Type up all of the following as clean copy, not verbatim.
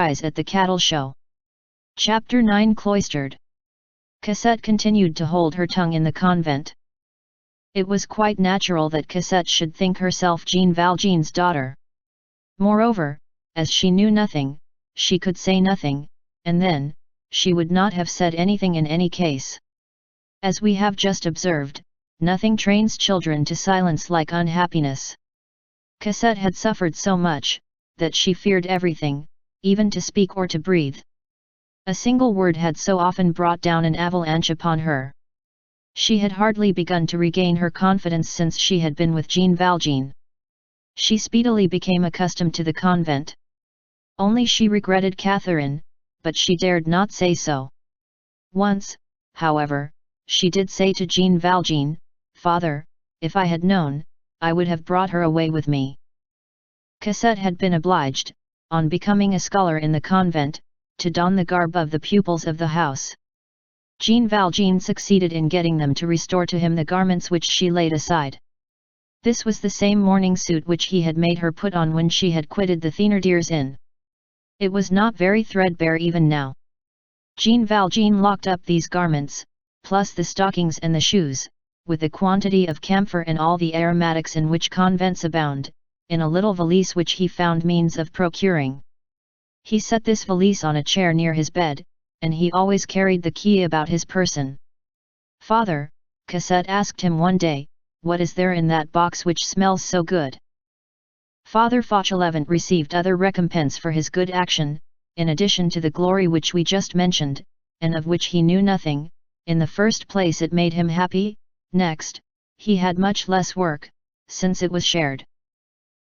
prize at the cattle show. Chapter 9 Cloistered. Cosette continued to hold her tongue in the convent. It was quite natural that Cosette should think herself Jean Valjean's daughter. Moreover, as she knew nothing, she could say nothing, and then, she would not have said anything in any case. As we have just observed, nothing trains children to silence like unhappiness. Cosette had suffered so much, that she feared everything, even to speak or to breathe. A single word had so often brought down an avalanche upon her. She had hardly begun to regain her confidence since she had been with Jean Valjean. She speedily became accustomed to the convent. Only she regretted Catherine, but she dared not say so. Once, however, she did say to Jean Valjean, "Father, if I had known, I would have brought her away with me." Cosette had been obliged, on becoming a scholar in the convent, to don the garb of the pupils of the house. Jean Valjean succeeded in getting them to restore to him the garments which she laid aside. This was the same morning suit which he had made her put on when she had quitted the Thénardier's inn. It was not very threadbare even now. Jean Valjean locked up these garments, plus the stockings and the shoes, with a quantity of camphor and all the aromatics in which convents abound, in a little valise which he found means of procuring. He set this valise on a chair near his bed, and he always carried the key about his person. "Father," Cosette asked him one day, "what is there in that box which smells so good?" Father Fauchelevent received other recompense for his good action, in addition to the glory which we just mentioned, and of which he knew nothing. In the first place it made him happy, next, he had much less work, since it was shared.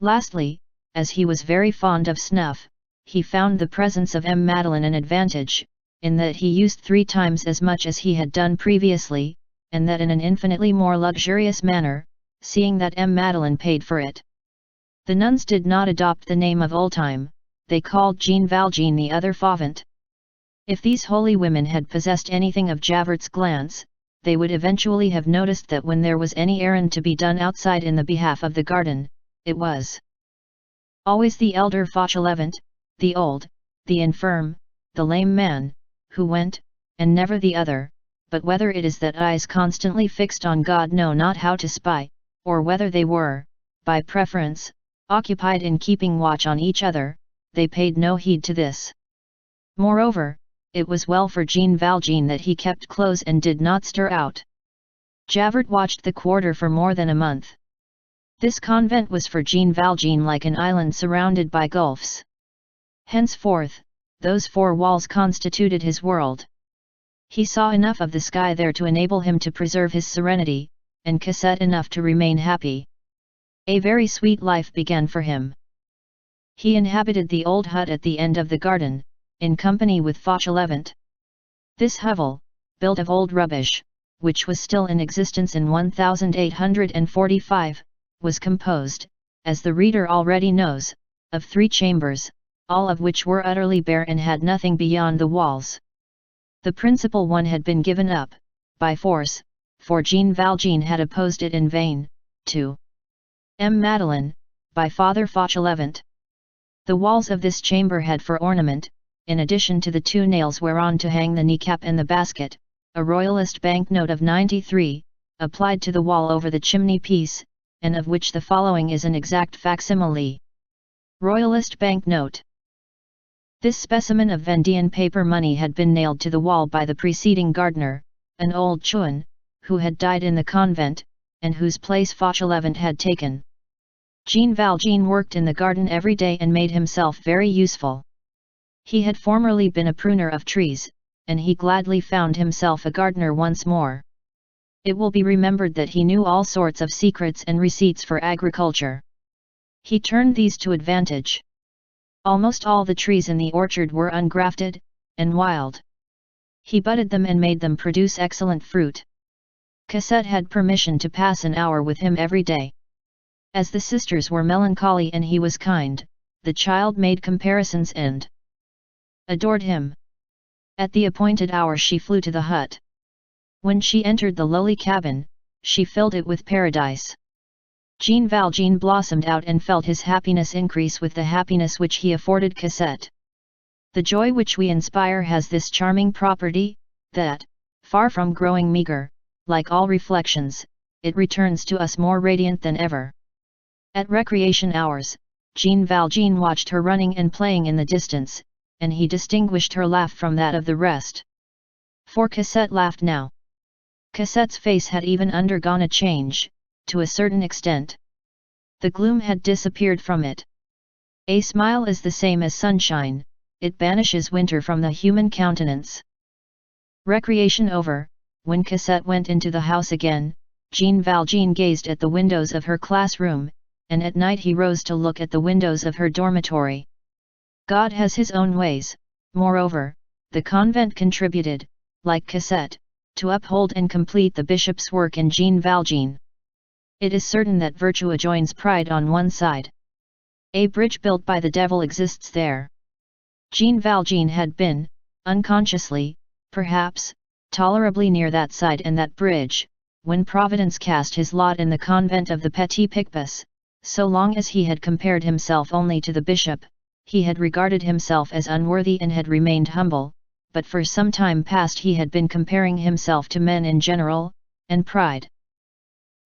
Lastly, as he was very fond of snuff, he found the presence of M. Madeleine an advantage, in that he used 3 times as much as he had done previously, and that in an infinitely more luxurious manner, seeing that M. Madeleine paid for it. The nuns did not adopt the name of Oldtime, they called Jean Valjean the other Fauvent. If these holy women had possessed anything of Javert's glance, they would eventually have noticed that when there was any errand to be done outside in the behalf of the garden, it was always the elder Fauchelevent, the old, the infirm, the lame man, who went, and never the other. But whether it is that eyes constantly fixed on God know not how to spy, or whether they were, by preference, occupied in keeping watch on each other, they paid no heed to this. Moreover, it was well for Jean Valjean that he kept close and did not stir out. Javert watched the quarter for more than a month. This convent was for Jean Valjean like an island surrounded by gulfs. Henceforth, those 4 walls constituted his world. He saw enough of the sky there to enable him to preserve his serenity, and Cosette enough to remain happy. A very sweet life began for him. He inhabited the old hut at the end of the garden, in company with Fauchelevent. This hovel, built of old rubbish, which was still in existence in 1845, was composed, as the reader already knows, of 3 chambers, all of which were utterly bare and had nothing beyond the walls. The principal one had been given up, by force, for Jean Valjean had opposed it in vain, to M. Madeleine, by Father Fauchelevent. The walls of this chamber had for ornament, in addition to the 2 nails whereon to hang the kneecap and the basket, a royalist banknote of 93, applied to the wall over the chimney piece, and of which the following is an exact facsimile. Royalist banknote. This specimen of Vendean paper money had been nailed to the wall by the preceding gardener, an old chouan, who had died in the convent, and whose place Fauchelevent had taken. Jean Valjean worked in the garden every day and made himself very useful. He had formerly been a pruner of trees, and he gladly found himself a gardener once more. It will be remembered that he knew all sorts of secrets and receipts for agriculture. He turned these to advantage. Almost all the trees in the orchard were ungrafted, and wild. He budded them and made them produce excellent fruit. Cosette had permission to pass an hour with him every day. As the sisters were melancholy and he was kind, the child made comparisons and adored him. At the appointed hour she flew to the hut. When she entered the lowly cabin, she filled it with paradise. Jean Valjean blossomed out and felt his happiness increase with the happiness which he afforded Cosette. The joy which we inspire has this charming property, that, far from growing meager, like all reflections, it returns to us more radiant than ever. At recreation hours, Jean Valjean watched her running and playing in the distance, and he distinguished her laugh from that of the rest. For Cosette laughed now. Cosette's face had even undergone a change, to a certain extent. The gloom had disappeared from it. A smile is the same as sunshine, it banishes winter from the human countenance. Recreation over, when Cosette went into the house again, Jean Valjean gazed at the windows of her classroom, and at night he rose to look at the windows of her dormitory. God has his own ways. Moreover, the convent contributed, like Cosette, to uphold and complete the bishop's work in Jean Valjean. It is certain that virtue adjoins pride on one side. A bridge built by the devil exists there. Jean Valjean had been, unconsciously, perhaps, tolerably near that side and that bridge, when Providence cast his lot in the convent of the Petit Picpus. So long as he had compared himself only to the bishop, he had regarded himself as unworthy and had remained humble, but for some time past he had been comparing himself to men in general, and pride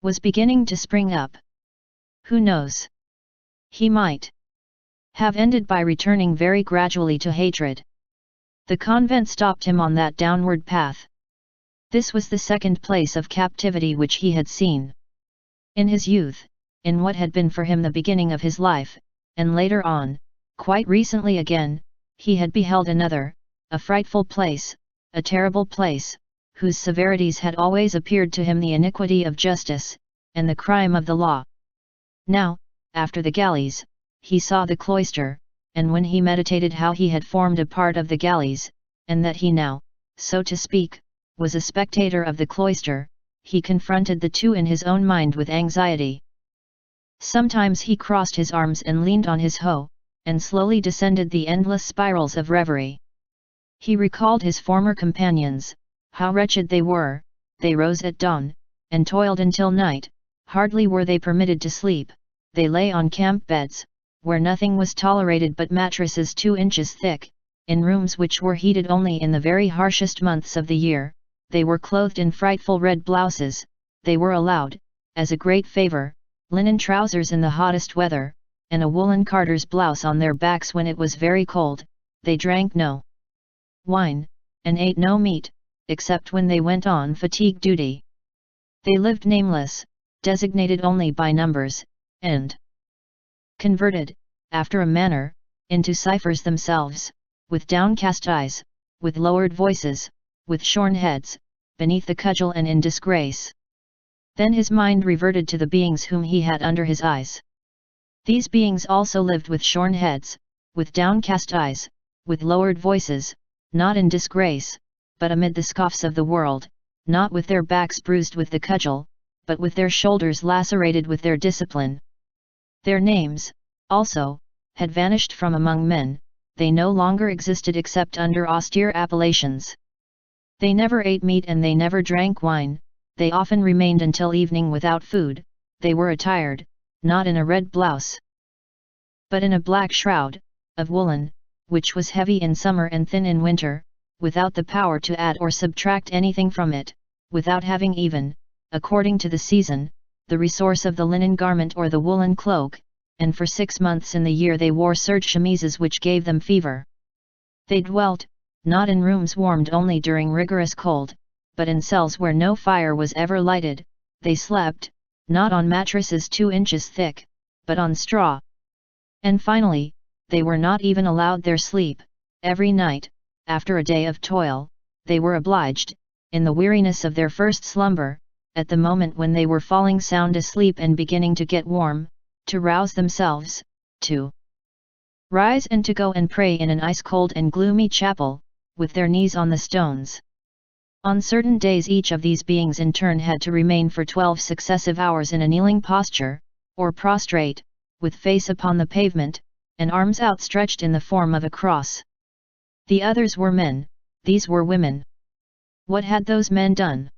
was beginning to spring up. Who knows? He might have ended by returning very gradually to hatred. The convent stopped him on that downward path. This was the second place of captivity which he had seen. In his youth, in what had been for him the beginning of his life, and later on, quite recently again, he had beheld another, a frightful place, a terrible place, whose severities had always appeared to him the iniquity of justice, and the crime of the law. Now, after the galleys, he saw the cloister, and when he meditated how he had formed a part of the galleys, and that he now, so to speak, was a spectator of the cloister, he confronted the two in his own mind with anxiety. Sometimes he crossed his arms and leaned on his hoe, and slowly descended the endless spirals of reverie. He recalled his former companions, how wretched they were. They rose at dawn, and toiled until night. Hardly were they permitted to sleep, they lay on camp beds, where nothing was tolerated but mattresses 2 inches thick, in rooms which were heated only in the very harshest months of the year. They were clothed in frightful red blouses, they were allowed, as a great favor, linen trousers in the hottest weather, and a woolen carter's blouse on their backs when it was very cold. They drank no wine, and ate no meat, except when they went on fatigue duty. They lived nameless, designated only by numbers, and converted, after a manner, into ciphers themselves, with downcast eyes, with lowered voices, with shorn heads, beneath the cudgel and in disgrace. Then his mind reverted to the beings whom he had under his eyes. These beings also lived with shorn heads, with downcast eyes, with lowered voices, not in disgrace, but amid the scoffs of the world, not with their backs bruised with the cudgel, but with their shoulders lacerated with their discipline. Their names, also, had vanished from among men, they no longer existed except under austere appellations. They never ate meat and they never drank wine, they often remained until evening without food. They were attired, not in a red blouse, but in a black shroud, of woolen, which was heavy in summer and thin in winter, without the power to add or subtract anything from it, without having even, according to the season, the resource of the linen garment or the woolen cloak, and for 6 months in the year they wore serge chemises which gave them fever. They dwelt, not in rooms warmed only during rigorous cold, but in cells where no fire was ever lighted. They slept, not on mattresses 2 inches thick, but on straw. And finally, they were not even allowed their sleep. Every night, after a day of toil, they were obliged, in the weariness of their first slumber, at the moment when they were falling sound asleep and beginning to get warm, to rouse themselves, to rise and to go and pray in an ice-cold and gloomy chapel, with their knees on the stones. On certain days each of these beings in turn had to remain for 12 successive hours in a kneeling posture, or prostrate, with face upon the pavement, and arms outstretched in the form of a cross. The others were men, these were women. What had those men done?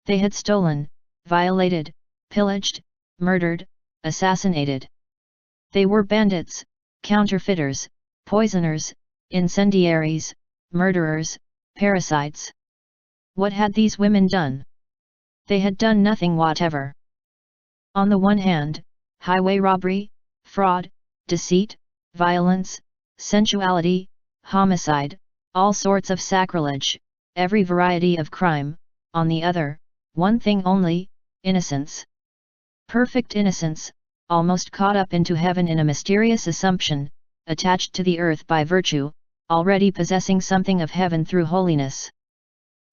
They had stolen, violated, pillaged, murdered, assassinated. They were bandits, counterfeiters, poisoners, incendiaries, murderers, parricides. What had these women done? They had done nothing whatever. On the one hand, highway robbery, fraud, deceit, violence, sensuality, homicide, all sorts of sacrilege, every variety of crime; on the other, one thing only, innocence. Perfect innocence, almost caught up into heaven in a mysterious assumption, attached to the earth by virtue, already possessing something of heaven through holiness.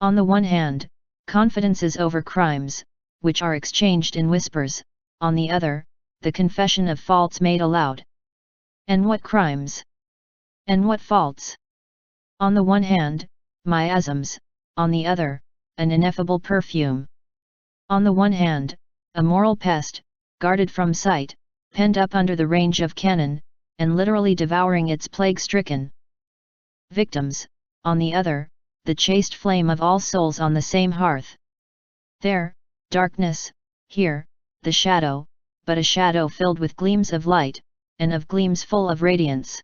On the one hand, confidences over crimes, which are exchanged in whispers; on the other, the confession of faults made aloud. And what crimes? And what faults? On the one hand, miasms; on the other, an ineffable perfume. On the one hand, a moral pest, guarded from sight, penned up under the range of cannon, and literally devouring its plague-stricken victims; on the other, the chaste flame of all souls on the same hearth. There, darkness; here, the shadow, but a shadow filled with gleams of light, and of gleams full of radiance.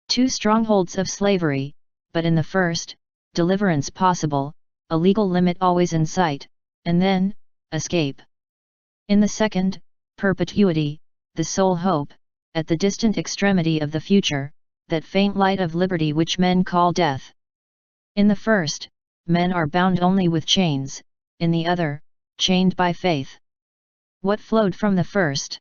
Two strongholds of slavery, but in the first, deliverance possible, a legal limit always in sight, and then, escape. In the second, perpetuity, the sole hope, at the distant extremity of the future, that faint light of liberty which men call death. In the first, men are bound only with chains; in the other, chained by faith. What flowed from the first?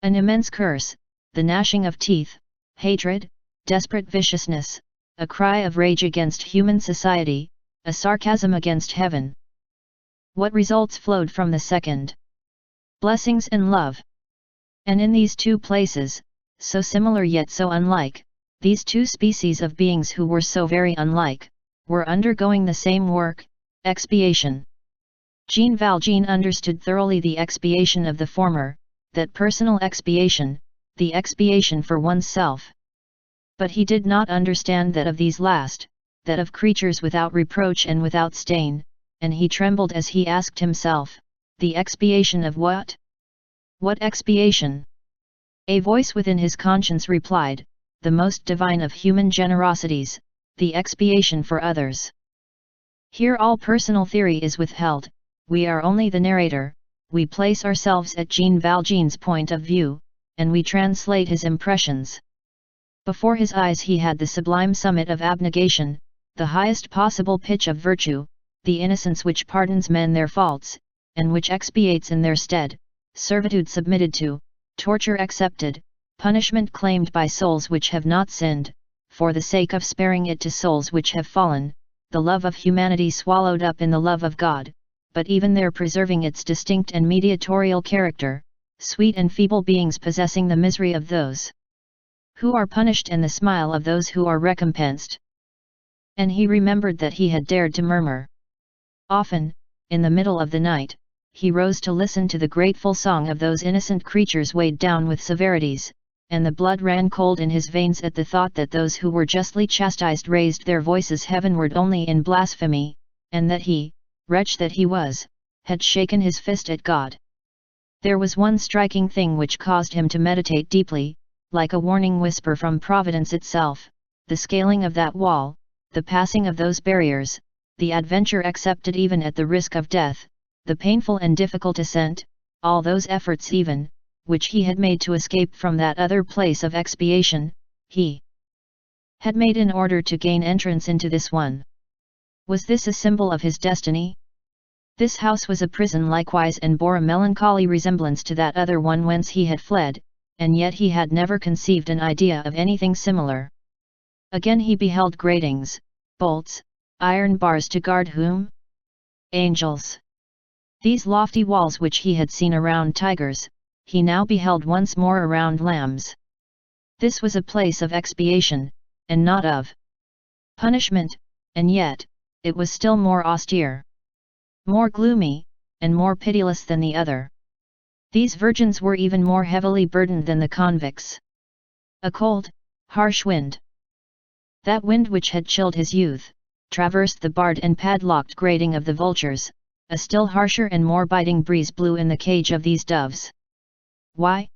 An immense curse, the gnashing of teeth, hatred, desperate viciousness, a cry of rage against human society, a sarcasm against heaven. What results flowed from the second? Blessings and love. And in these two places, so similar yet so unlike, these two species of beings who were so very unlike, were undergoing the same work, expiation. Jean Valjean understood thoroughly the expiation of the former, that personal expiation, the expiation for oneself. But he did not understand that of these last, that of creatures without reproach and without stain, and he trembled as he asked himself, the expiation of what? What expiation? A voice within his conscience replied, the most divine of human generosities, the expiation for others. Here all personal theory is withheld, we are only the narrator, we place ourselves at Jean Valjean's point of view, and we translate his impressions. Before his eyes he had the sublime summit of abnegation, the highest possible pitch of virtue, the innocence which pardons men their faults, and which expiates in their stead, servitude submitted to, torture accepted, punishment claimed by souls which have not sinned, for the sake of sparing it to souls which have fallen, the love of humanity swallowed up in the love of God, but even there preserving its distinct and mediatorial character, sweet and feeble beings possessing the misery of those who are punished and the smile of those who are recompensed. And he remembered that he had dared to murmur. Often, in the middle of the night, he rose to listen to the grateful song of those innocent creatures weighed down with severities, and the blood ran cold in his veins at the thought that those who were justly chastised raised their voices heavenward only in blasphemy, and that he, wretch that he was, had shaken his fist at God. There was one striking thing which caused him to meditate deeply, like a warning whisper from Providence itself, the scaling of that wall, the passing of those barriers, the adventure accepted even at the risk of death, the painful and difficult ascent, all those efforts even, which he had made to escape from that other place of expiation, he had made in order to gain entrance into this one. Was this a symbol of his destiny? This house was a prison likewise and bore a melancholy resemblance to that other one whence he had fled, and yet he had never conceived an idea of anything similar. Again he beheld gratings, bolts, iron bars to guard whom? Angels. These lofty walls which he had seen around tigers, he now beheld once more around lambs. This was a place of expiation, and not of punishment, and yet, it was still more austere, more gloomy, and more pitiless than the other. These virgins were even more heavily burdened than the convicts. A cold, harsh wind, that wind which had chilled his youth, traversed the barred and padlocked grating of the vultures. A still harsher and more biting breeze blew in the cage of these doves. Why?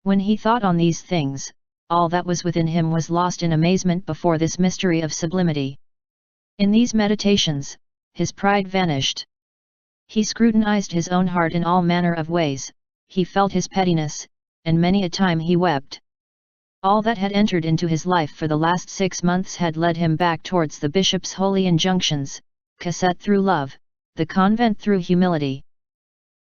When he thought on these things, all that was within him was lost in amazement before this mystery of sublimity. In these meditations, his pride vanished. He scrutinized his own heart in all manner of ways, he felt his pettiness, and many a time he wept. All that had entered into his life for the last 6 months had led him back towards the bishop's holy injunctions, cassette through love, the convent through humility.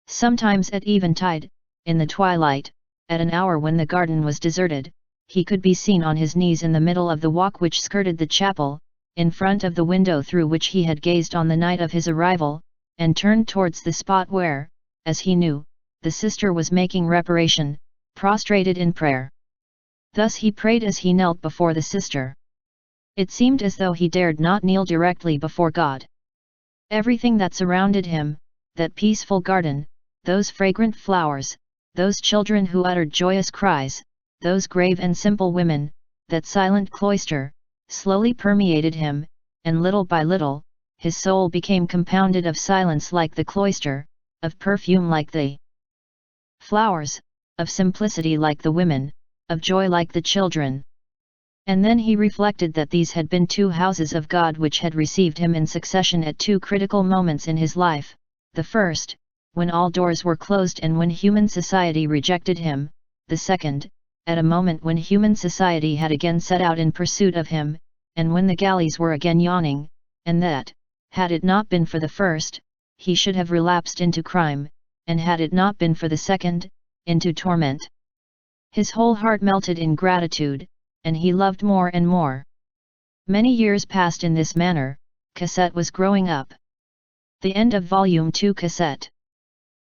Sometimes at eventide, in the twilight, at an hour when the garden was deserted, he could be seen on his knees in the middle of the walk which skirted the chapel, in front of the window through which he had gazed on the night of his arrival, and turned towards the spot where, as he knew, the sister was making reparation, prostrated in prayer. Thus he prayed as he knelt before the sister. It seemed as though he dared not kneel directly before God. Everything that surrounded him, that peaceful garden, those fragrant flowers, those children who uttered joyous cries, those grave and simple women, that silent cloister, slowly permeated him, and little by little, his soul became compounded of silence like the cloister, of perfume like the flowers, of simplicity like the women, of joy like the children. And then he reflected that these had been 2 houses of God which had received him in succession at 2 critical moments in his life, the first, when all doors were closed and when human society rejected him, the second, at a moment when human society had again set out in pursuit of him, and when the galleys were again yawning, and that, had it not been for the first, he should have relapsed into crime, and had it not been for the second, into torment. His whole heart melted in gratitude, and he loved more and more. Many years passed in this manner. Cassette was growing up. The end of Volume 2 Cassette.